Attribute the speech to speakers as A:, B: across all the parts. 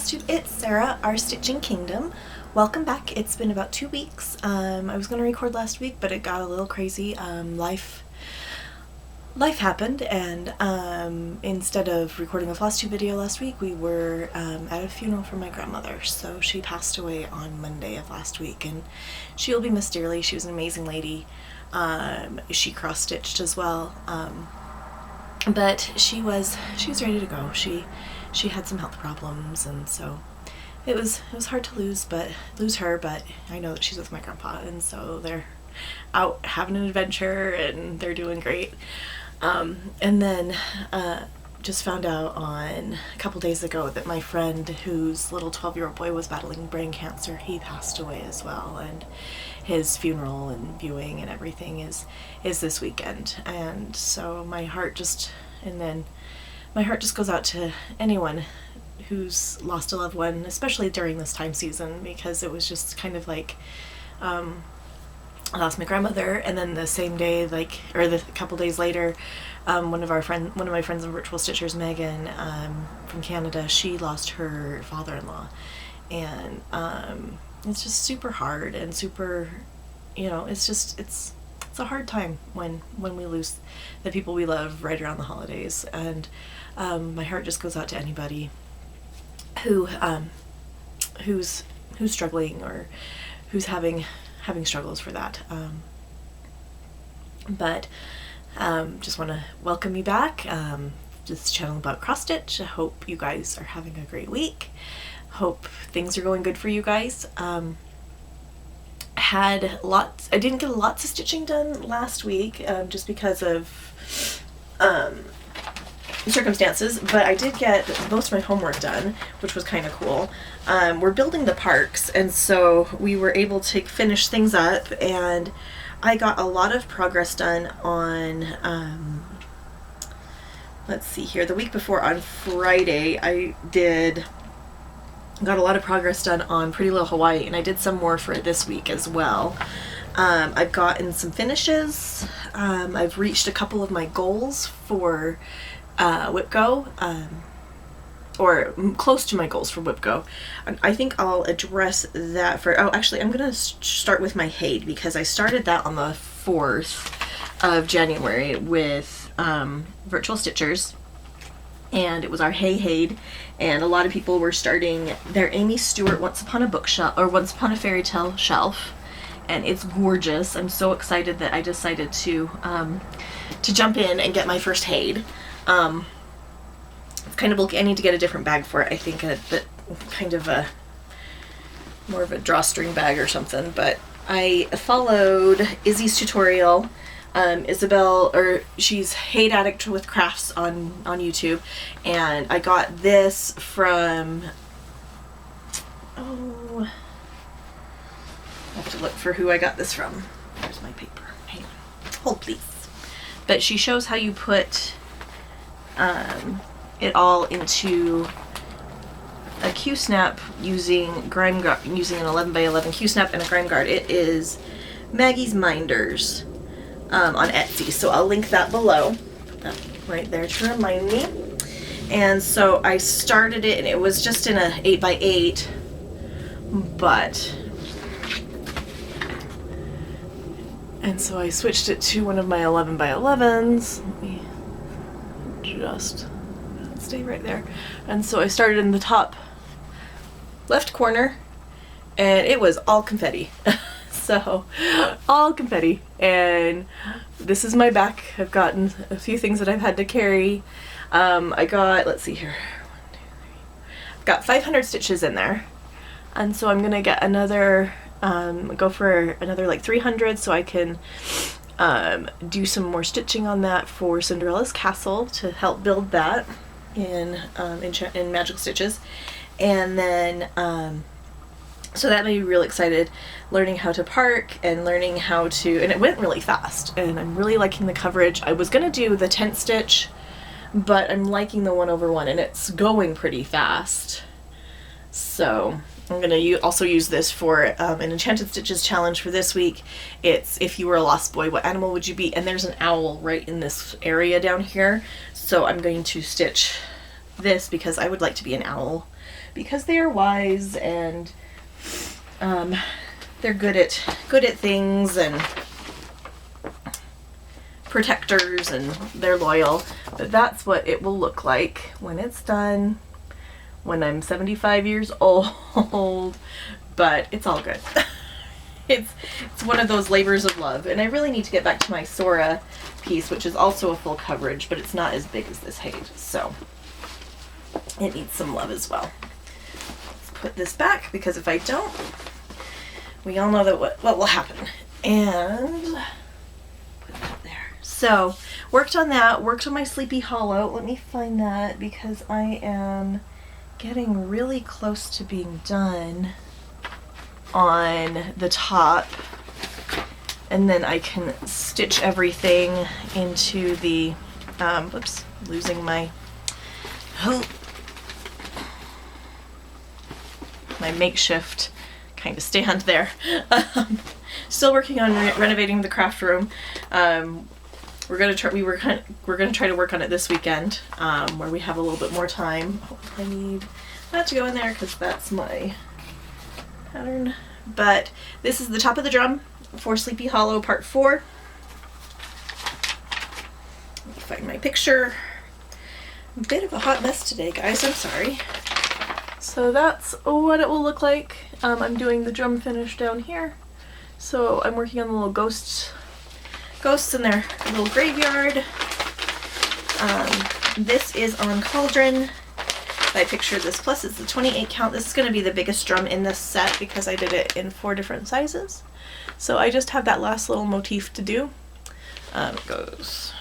A: FlossTube, it's Sarah, our Stitching Kingdom. Welcome back. It's been about 2 weeks. I was going to record last week, but it got a little crazy. Life happened, and instead of recording a FlossTube video last week, we were at a funeral for my grandmother. So she passed away on Monday of last week, and she'll be missed dearly. She was an amazing lady. She cross-stitched as well. But she was ready to go. She had some health problems, and so it was hard to lose her, but I know that she's with my grandpa, and so they're out having an adventure and they're doing great. And then just found out on a couple days ago that my friend whose little 12-year-old boy was battling brain cancer, he passed away as well, and his funeral and viewing and everything is this weekend. And so my heart just goes out to anyone who's lost a loved one, especially during this time season, because it was just kind of like I lost my grandmother, and then the same day, a couple days later, one of my friends and virtual stitchers, Megan, from Canada, she lost her father-in-law, and it's just super hard and super, it's a hard time when we lose the people we love right around the holidays. And my heart just goes out to anybody who's struggling or who's having struggles for that. But just want to welcome you back. Just channeling about cross stitch. I hope you guys are having a great week. Hope things are going good for you guys. I didn't get lots of stitching done last week, just because of circumstances, but I did get most of my homework done, which was kind of cool. We're building the parks, and so we were able to finish things up, and I got a lot of progress done on, let's see here, the week before on Friday, I got a lot of progress done on Pretty Little Hawaii, and I did some more for this week as well. I've gotten some finishes. I've reached a couple of my goals for WhipGo, or close to my goals for WhipGo. I think I'll address that actually I'm going to start with my Haid, because I started that on the 4th of January with Virtual Stitchers, and it was our Hey Haid, and a lot of people were starting their Amy Stewart Once Upon a Bookshelf, or Once Upon a Fairy Tale shelf, and it's gorgeous. I'm so excited that I decided to jump in and get my first Haid. It's kind of bulky. I need to get a different bag for it. I think kind of a more of a drawstring bag or something. But I followed Izzy's tutorial. Isabel, she's Haid Addict with Crafts on YouTube, and I got this from, I have to look for who I got this from. There's my paper. Hang on. Hold please. But she shows how you put it all into a Q-snap using an 11x11 Q-snap and a grime guard. It is Maggie's Minders on Etsy, so I'll link that below. Put that right there to remind me. And so I started it, and it was just in a 8x8, and so I switched it to one of my 11x11s. Let me just stay right there. And so I started in the top left corner, and it was all confetti. So, all confetti. And this is my back. I've gotten a few things that I've had to carry. I got, let's see here, 1, 2, 3. I've got 500 stitches in there. And so I'm going to get another, go for another like 300, so I can do some more stitching on that for Cinderella's Castle to help build that in Magical Stitches. And then, so that made me really excited, learning how to park and learning how to, and it went really fast, and I'm really liking the coverage. I was going to do the tent stitch, but I'm liking the 1/1, and it's going pretty fast. So I'm going to also use this for an Enchanted Stitches challenge for this week. It's, if you were a lost boy, what animal would you be? And there's an owl right in this area down here. So I'm going to stitch this because I would like to be an owl because they are wise and they're good at things and protectors, and they're loyal. But that's what it will look like when it's done, when I'm 75 years old. But it's all good. It's one of those labors of love, and I really need to get back to my Sora piece, which is also a full coverage, but it's not as big as this Hade, so it needs some love as well. Let's put this back, because if I don't, we all know that what will happen. And put that there. So worked on that, worked on my Sleepy Hollow. Let me find that, because I am getting really close to being done on the top, and then I can stitch everything into the whoops, losing my makeshift kind of stand there. Still working on renovating the craft room. We're gonna try to work on it this weekend, where we have a little bit more time. I need that to go in there because that's my pattern. But this is the top of the drum for Sleepy Hollow Part 4. Let me find my picture. A bit of a hot mess today, guys. I'm sorry. So that's what it will look like. I'm doing the drum finish down here. So I'm working on the little ghosts in their little graveyard. This is on Cauldron. I pictured this, plus it's the 28 count. This is going to be the biggest drum in this set because I did it in 4 different sizes. So I just have that last little motif to do. It goes,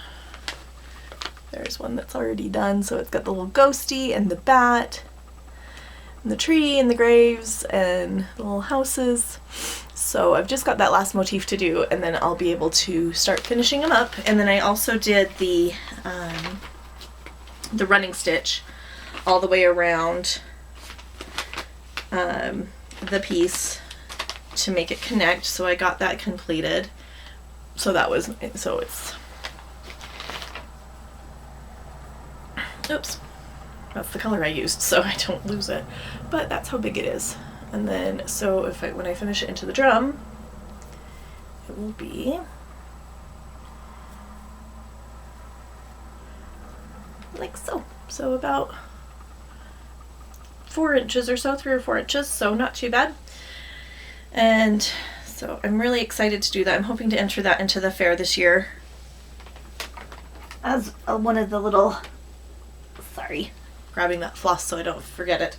A: there's one that's already done, so it's got the little ghosty and the bat and the tree and the graves and the little houses. So I've just got that last motif to do, and then I'll be able to start finishing them up. And then I also did the running stitch all the way around the piece to make it connect, so I got that completed. So that was, so it's, oops, that's the color I used so I don't lose it, but that's how big it is. And then, so if when I finish it into the drum, it will be like so. So about 4 inches or so, 3 or 4 inches, so not too bad. And so I'm really excited to do that. I'm hoping to enter that into the fair this year as one of the little, sorry, grabbing that floss so I don't forget it.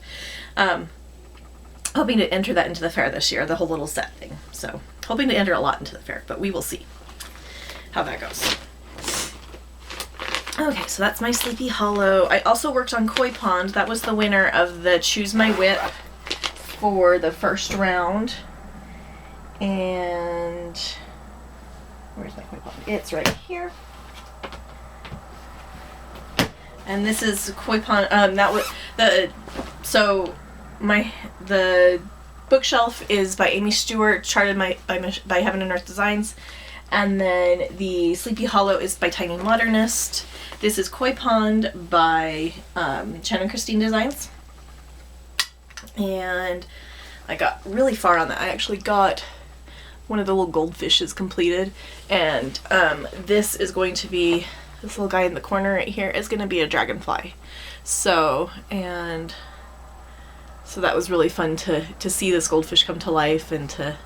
A: Hoping to enter that into the fair this year, the whole little set thing. So hoping to enter a lot into the fair, but we will see how that goes. Okay, so that's my Sleepy Hollow. I also worked on Koi Pond. That was the winner of the Choose My Whip for the first round. And where's my Koi Pond? It's right here. And this is Koi Pond. That was the bookshelf is by Amy Stewart, charted by Heaven and Earth Designs. And then the Sleepy Hollow is by Tiny Modernist. This is Koi Pond by Shannon Christine Designs. And I got really far on that. I actually got one of the little goldfishes completed. And this is going to be, this little guy in the corner right here is going to be a dragonfly. So that was really fun to see this goldfish come to life and to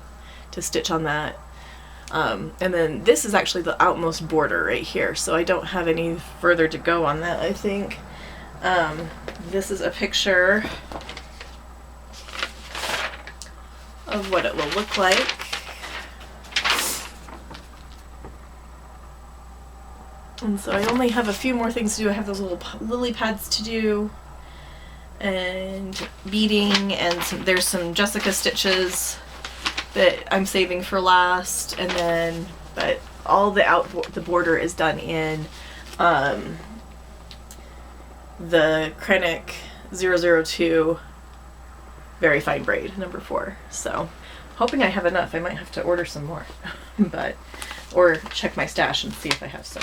A: stitch on that. And then this is actually the outmost border right here, so I don't have any further to go on that, I think. This is a picture of what it will look like. And so I only have a few more things to do. I have those little lily pads to do and beading, and there's some Jessica stitches that I'm saving for last, and then, but all the border is done in the Krennic 002 very fine braid number 4. So hoping I have enough. I might have to order some more, or check my stash and see if I have some.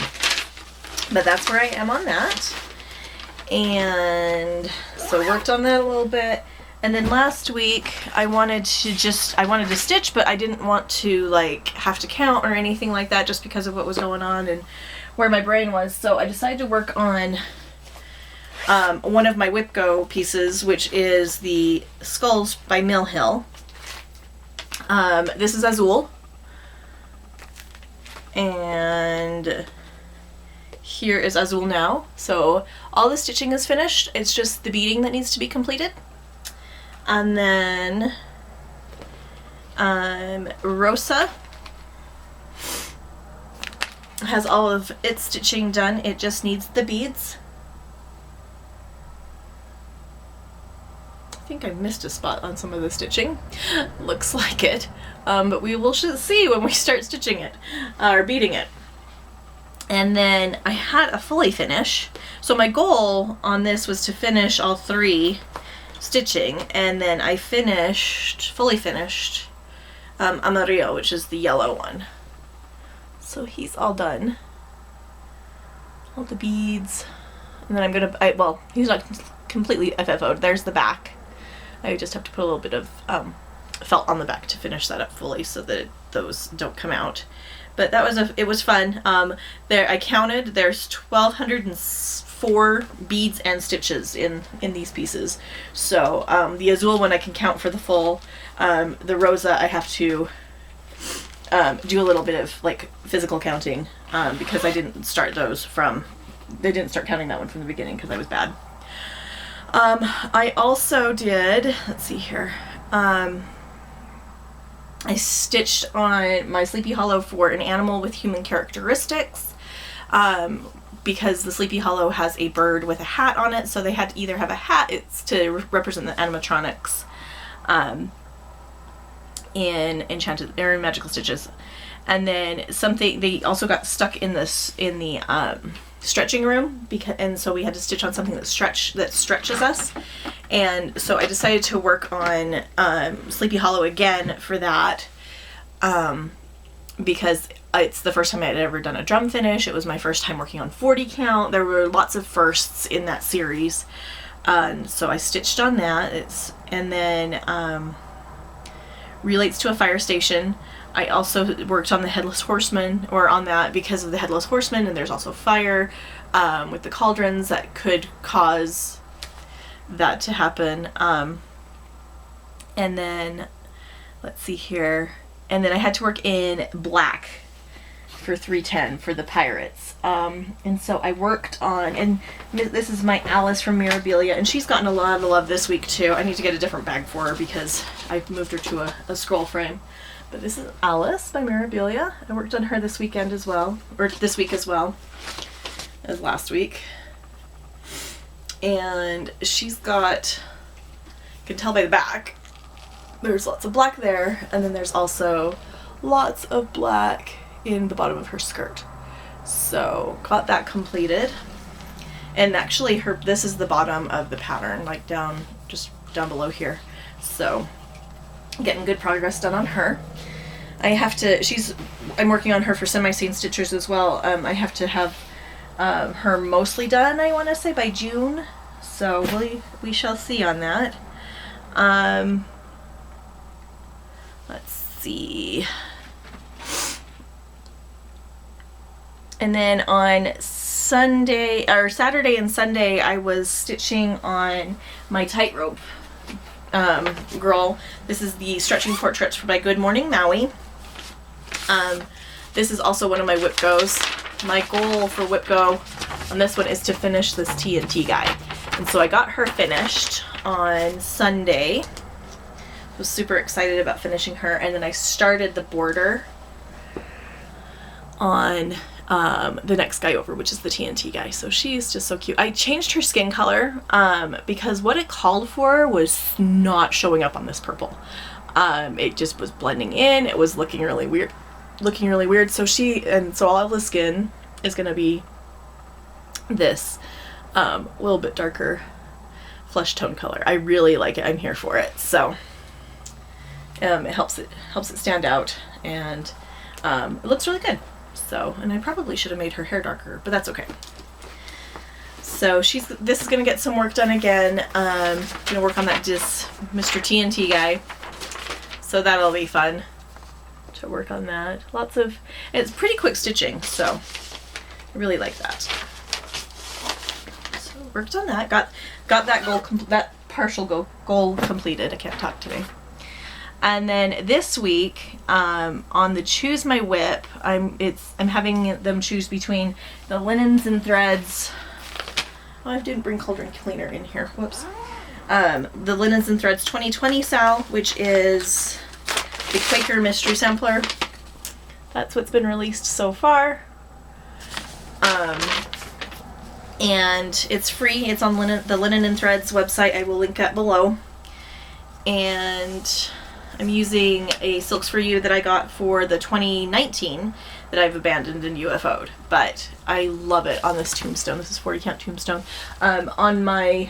A: But that's where I am on that. And so worked on that a little bit. And then last week I wanted to stitch, but I didn't want to like have to count or anything like that just because of what was going on and where my brain was. So I decided to work on one of my Whip-Go pieces, which is the Skulls by Mill Hill. This is Azul. And here is Azul now. So all the stitching is finished. It's just the beading that needs to be completed. And then Rosa has all of its stitching done. It just needs the beads. I think I missed a spot on some of the stitching. Looks like it. But we will see when we start stitching it, or beading it. And then I had a fully finish. So my goal on this was to finish all 3 stitching, and then I fully finished Amarillo, which is the yellow one. So he's all done. All the beads. And then I'm gonna, well, he's not completely FFO'd. There's the back. I just have to put a little bit of felt on the back to finish that up fully so that those don't come out. But that was it was fun. There I counted. There's 1,204 beads and stitches in these pieces. So the Azul one I can count for the full. The Rosa I have to do a little bit of like physical counting because I didn't start those from. They didn't start counting that one from the beginning because I was bad. I also did, let's see here, I stitched on my Sleepy Hollow for an animal with human characteristics, because the Sleepy Hollow has a bird with a hat on it, so they had to either have a hat, it's to represent the animatronics, in Enchanted, or in Magical Stitches. And then something, they also got stuck in the stretching room, and so we had to stitch on something that stretches us. And so I decided to work on Sleepy Hollow again for that, because it's the first time I had ever done a drum finish. It was my first time working on 40 count. There were lots of firsts in that series, so I stitched on that. And then relates to a fire station. I also worked on the Headless Horseman, or on that because of the Headless Horseman, and there's also fire with the cauldrons that could cause that to happen. And then, let's see here, and then I had to work in black for 310 for the pirates. And so I worked on, and this is my Alice from Mirabilia, and she's gotten a lot of love this week too. I need to get a different bag for her because I've moved her to a scroll frame. But this is Alice by Mirabilia. I worked on her this weekend as well, or this week as well as last week. And she's got, you can tell by the back, there's lots of black there, and then there's also lots of black in the bottom of her skirt. So got that completed. And actually this is the bottom of the pattern, like just down below here. So getting good progress done on her. I'm working on her for semi-seam stitchers as well. I have to have her mostly done, I want to say, by June. So we shall see on that. Let's see. And then on Saturday and Sunday, I was stitching on my tightrope girl. This is the Stretching Portraits by Good Morning Maui. This is also one of my Whip-Go's. My goal for Whip-Go on this one is to finish this TNT guy. And so I got her finished on Sunday. I was super excited about finishing her, and then I started the border on the next guy over, which is the TNT guy. So she's just so cute. I changed her skin color because what it called for was not showing up on this purple. It just was blending in. It was looking really weird. So so all of the skin is going to be this little bit darker flesh tone color. I really like it. I'm here for it. So it helps it stand out, and it looks really good. So, and I probably should have made her hair darker, but that's okay. So this is gonna get some work done again. Gonna work on that Mr. TNT guy. So that'll be fun to work on that. It's pretty quick stitching, so I really like that. So worked on that. Got that partial goal completed. I can't talk today. And then this week, on the Choose My Whip, I'm having them choose between the linens and threads. Oh, I didn't bring cauldron cleaner in here. Whoops. The Linens and Threads 2020 Sal, which is the Quaker Mystery Sampler. That's what's been released so far. And it's free. It's on the Linen and Threads website. I will link that below. And I'm using a Silks For You that I got for the 2019 that I've abandoned and UFO'd. But I love it on this tombstone. This is 40 count tombstone. On my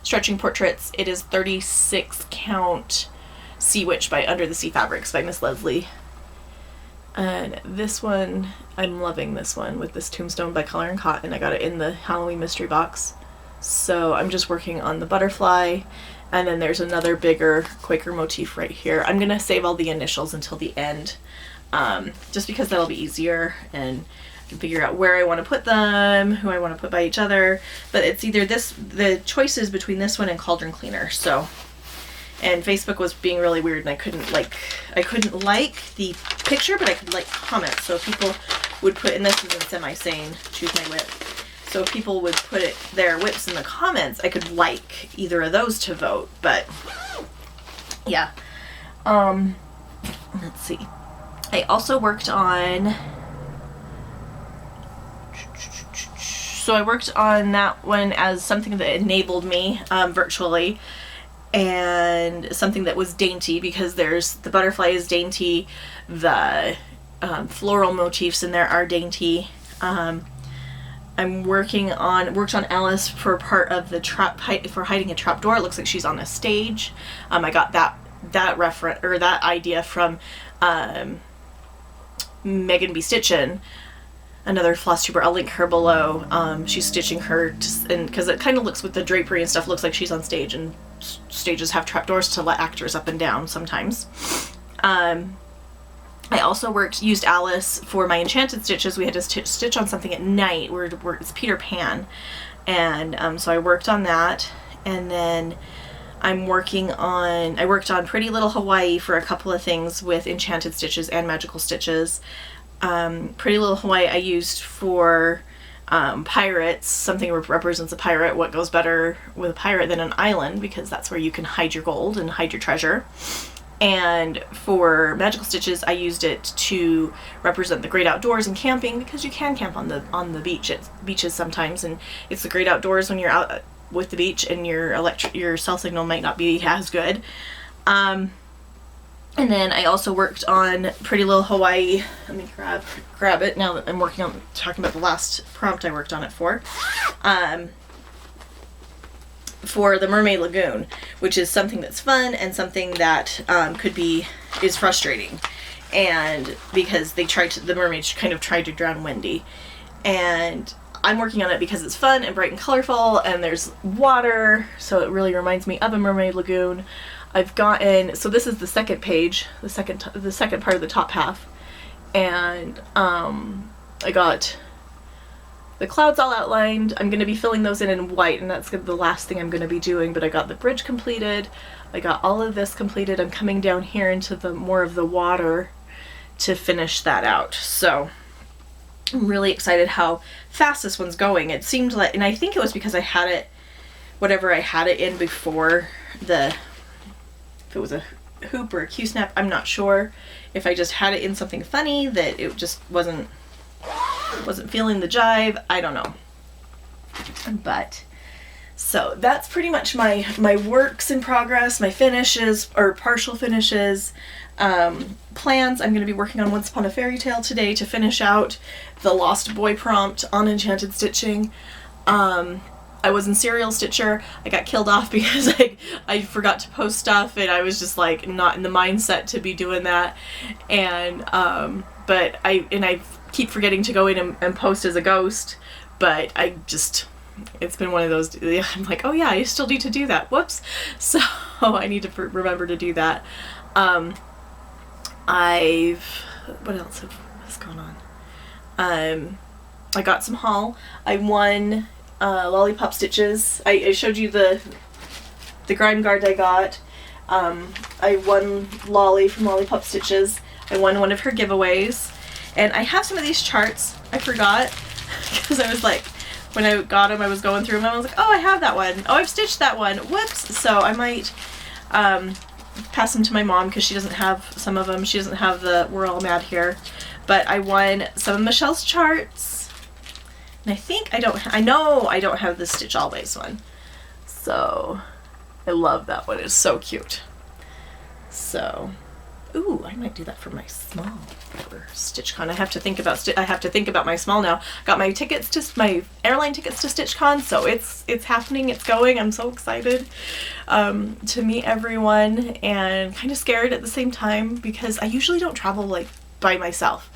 A: stretching portraits, it is 36 count Sea Witch by Under the Sea Fabrics by Miss Leslie. And this one, I'm loving this one with this tombstone by Color and Cotton. I got it in the Halloween mystery box. So I'm just working on the butterfly. And then there's another bigger Quaker motif right here. I'm going to save all the initials until the end, just because that'll be easier and I can figure out where I want to put them, who I want to put by each other. But it's either the choice is between this one and Cauldron Cleaner. So, and Facebook was being really weird and I couldn't like the picture, but I could like comments. So people would put, and this is in semi-sane, Choose My Whip. So if people would put their whips in the comments, I could like either of those to vote, but yeah. Let's see. I also worked on, that one as something that enabled me virtually, and something that was dainty, because the butterfly is dainty, the floral motifs in there are dainty. I'm worked on Alice for part of the for hiding a trapdoor. It looks like she's on a stage. I got that idea from Megan B. Stitchin, another FlossTuber. I'll link her below. She's stitching her, and because it kind of looks with the drapery and stuff, looks like she's on stage, and stages have trapdoors to let actors up and down sometimes. I also used Alice for my enchanted stitches. We had to stitch on something at night where it's Peter Pan. And so I worked on that. And then I worked on Pretty Little Hawaii for a couple of things with enchanted stitches and magical stitches. Pretty Little Hawaii I used for pirates. Something represents a pirate. What goes better with a pirate than an island, because that's where you can hide your gold and hide your treasure. And for magical stitches, I used it to represent the great outdoors and camping, because you can camp on the beaches sometimes, and it's the great outdoors when you're out with the beach and your cell signal might not be as good. And then I also worked on Pretty Little Hawaii. Let me grab it now that I'm talking about the last prompt I worked on it for the Mermaid Lagoon, which is something that's fun and something that is frustrating, and because the mermaids kind of tried to drown Wendy, and I'm working on it because it's fun and bright and colorful and there's water, so it really reminds me of a mermaid lagoon. So this is the second page, the second part of the top half, and I got the clouds all outlined. I'm going to be filling those in white, and that's the last thing I'm going to be doing, but I got the bridge completed. I got all of this completed. I'm coming down here into more of the water to finish that out. So I'm really excited how fast this one's going. It seemed like, and I think it was because I had it, whatever I had it in before, if it was a hoop or a Q-snap, I'm not sure. If I just had it in something funny that it just wasn't feeling the jive, I don't know. But so that's pretty much my works in progress, my finishes or partial finishes, plans. I'm going to be working on Once Upon a Fairy Tale today to finish out the Lost Boy prompt on enchanted stitching. I was in Serial Stitcher. I got killed off because I forgot to post stuff, and I was just like not in the mindset to be doing that, and but I keep forgetting to go in and post as a ghost, but I just it's been one of those, I'm like, oh yeah, I still need to do that. Whoops. So I need to remember to do that. What else has gone on? I got some haul. I won lollipop stitches. I showed you the grime guard I got. I won Lolly from Lollipop Stitches. I won one of her giveaways. And I have some of these charts. I forgot because I was like, when I got them, I was going through them and I was like, oh, I have that one. Oh, I've stitched that one. Whoops. So I might pass them to my mom because she doesn't have some of them. She doesn't have the We're All Mad Here. But I won some of Michelle's charts. And I know I don't have the Stitch Always one. So I love that one. It's so cute. So, ooh, I might do that for my small for StitchCon. I have to think about my small now. Got my airline tickets to StitchCon, so it's happening. It's going. I'm so excited to meet everyone and kind of scared at the same time because I usually don't travel like by myself.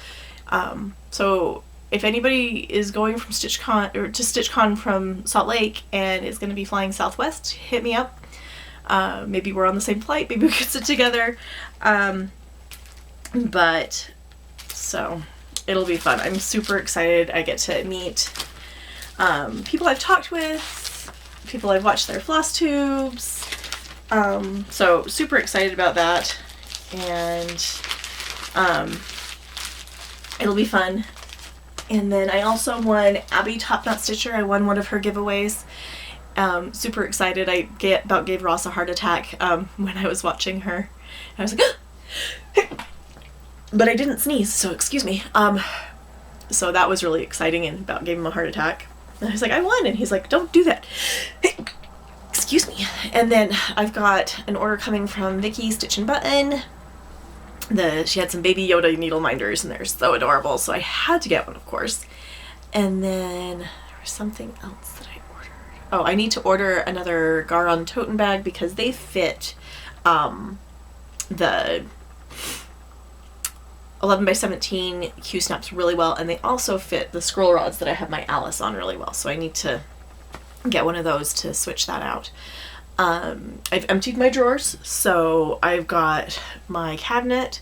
A: So if anybody is going from StitchCon or to StitchCon from Salt Lake and is going to be flying Southwest, hit me up. Maybe we're on the same flight. Maybe we could sit together. But so it'll be fun. I'm super excited. I get to meet people I've talked with, people I've watched their floss tubes. So super excited about that. And it'll be fun. And then I also won Abby Top Knot Stitcher. I won one of her giveaways. Super excited. I about gave Ross a heart attack when I was watching her. I was like, but I didn't sneeze, so excuse me. So that was really exciting and about gave him a heart attack. And I was like, I won, and he's like, don't do that. Excuse me. And then I've got an order coming from Vicky Stitch and Button. She had some baby Yoda needle minders, and they're so adorable, so I had to get one, of course. And then there was something else that I ordered. Oh, I need to order another Garon toten bag because they fit the 11x17 Q-snaps really well, and they also fit the scroll rods that I have my Alice on really well, so I need to get one of those to switch that out. I've emptied my drawers, so I've got my cabinet,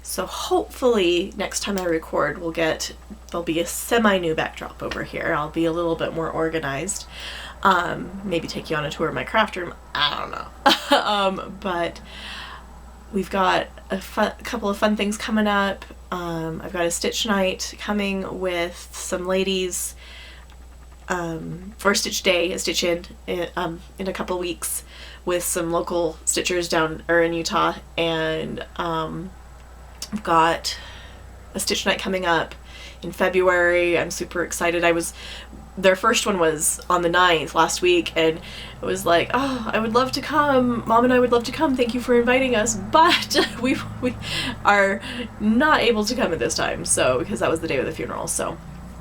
A: so hopefully next time I record there'll be a semi-new backdrop over here. I'll be a little bit more organized. Maybe take you on a tour of my craft room. I don't know. But we've got a couple of fun things coming up. I've got a stitch night coming with some ladies, or stitch day, a stitch in a couple weeks with some local stitchers down in Utah, and I've got a stitch night coming up in February. I'm super excited. Their first one was on the 9th last week, and it was like, oh, I would love to come. Mom and I would love to come. Thank you for inviting us. But we are not able to come at this time, so because that was the day of the funeral. So,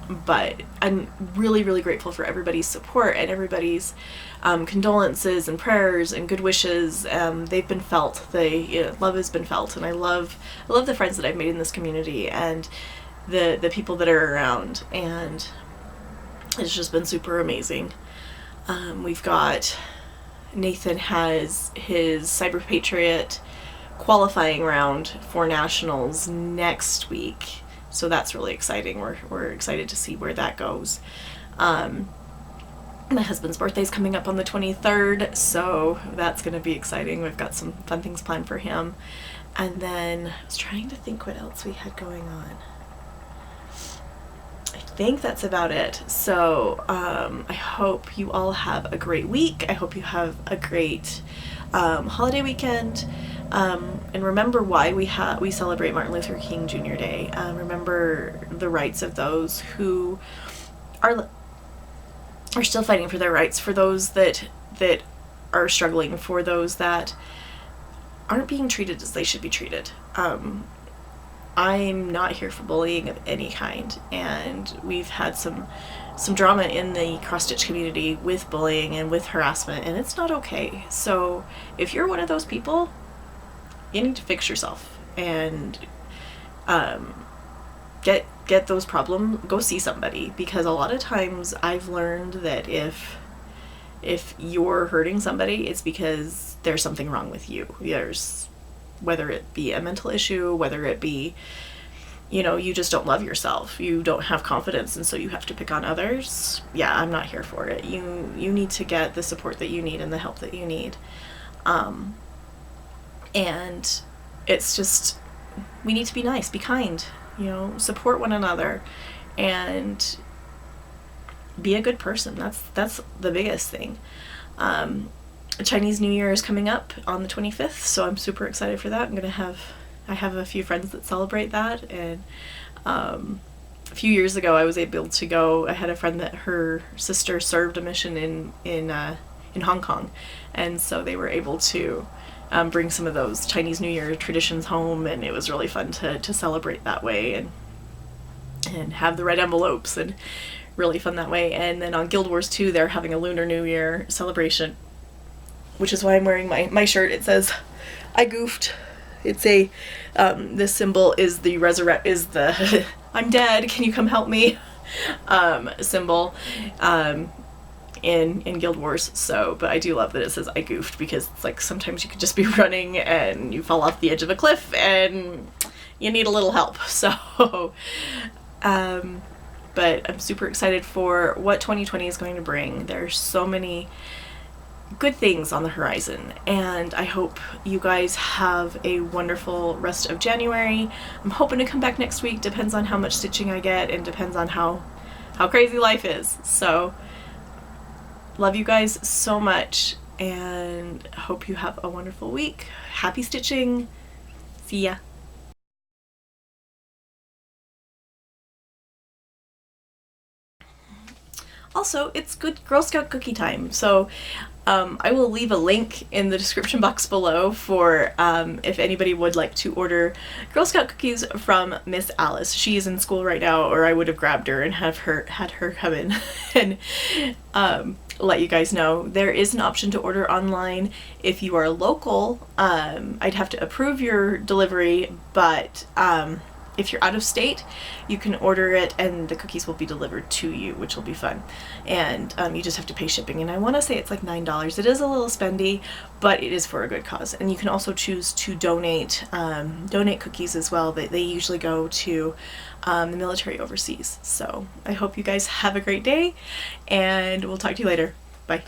A: but I'm really, really grateful for everybody's support and everybody's condolences and prayers and good wishes. They've been felt. Love has been felt, and I love the friends that I've made in this community and the people that are around, and it's just been super amazing. We've got Nathan has his Cyber Patriot qualifying round for nationals next week, so that's really exciting. We're excited to see where that goes. My husband's birthday's coming up on the 23rd, so that's going to be exciting. We've got some fun things planned for him. And then I was trying to think what else we had going on. I think that's about it. So I hope you all have a great week. I hope you have a great holiday weekend. And remember why we celebrate Martin Luther King Jr. Day. Remember the rights of those who are still fighting for their rights, for those that are struggling, for those that aren't being treated as they should be treated. I'm not here for bullying of any kind, and we've had some drama in the cross-stitch community with bullying and with harassment, and it's not okay. So if you're one of those people, you need to fix yourself and get get those problems, go see somebody, because a lot of times I've learned that if you're hurting somebody, it's because there's something wrong with you. There's, whether it be a mental issue, whether it be, you know, you just don't love yourself, you don't have confidence, and so you have to pick on others. Yeah, I'm not here for it. You need to get the support that you need and the help that you need. And it's just, we need to be nice, be kind, you know, support one another, and be a good person. That's the biggest thing. Chinese New Year is coming up on the 25th, so I'm super excited for that. I have a few friends that celebrate that, and a few years ago I was able to go. I had a friend that her sister served a mission in Hong Kong, and so they were able to bring some of those Chinese New Year traditions home, and it was really fun to celebrate that way, and have the red envelopes, and really fun that way. And then on Guild Wars 2 they're having a Lunar New Year celebration, which is why I'm wearing my shirt. It says, "I goofed." It's a, this symbol is the I'm dead, can you come help me, symbol, in Guild Wars. So, but I do love that it says "I goofed," because it's like sometimes you could just be running and you fall off the edge of a cliff and you need a little help. So, but I'm super excited for what 2020 is going to bring. There's so many good things on the horizon, and I hope you guys have a wonderful rest of January. I'm hoping to come back next week. Depends on how much stitching I get, and depends on how crazy life is. So love you guys so much, and hope you have a wonderful week. Happy stitching. See ya. Also, it's good Girl Scout cookie time, so I will leave a link in the description box below for if anybody would like to order Girl Scout cookies from Miss Alice. She is in school right now, or I would have grabbed her and had her come in and let you guys know. There is an option to order online. If you are local, I'd have to approve your delivery, but if you're out of state, you can order it and the cookies will be delivered to you, which will be fun. And you just have to pay shipping, and I want to say it's like $9. It is a little spendy, but it is for a good cause. And you can also choose to donate cookies as well. They usually go to the military overseas. So I hope you guys have a great day, and we'll talk to you later. Bye.